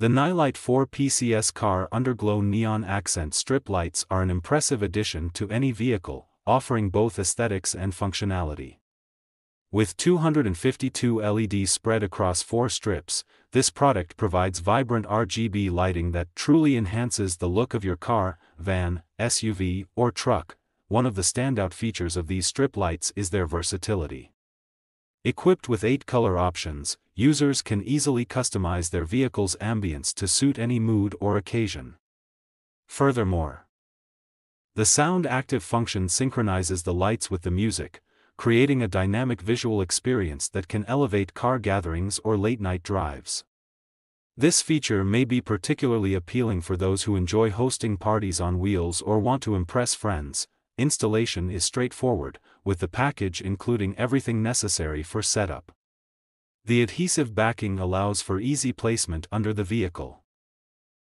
The Nilight 4Pcs car Underglow neon accent strip lights are an impressive addition to any vehicle, offering both aesthetics and functionality. With 252 LEDs spread across 4 strips, this product provides vibrant RGB lighting that truly enhances the look of your car, van, SUV, or truck. One of the standout features of these strip lights is their versatility. Equipped with 8 color options, users can easily customize their vehicle's ambience to suit any mood or occasion. Furthermore, the sound active function synchronizes the lights with the music, creating a dynamic visual experience that can elevate car gatherings or late-night drives. This feature may be particularly appealing for those who enjoy hosting parties on wheels or want to impress friends. Installation is straightforward, with the package including everything necessary for setup. The adhesive backing allows for easy placement under the vehicle.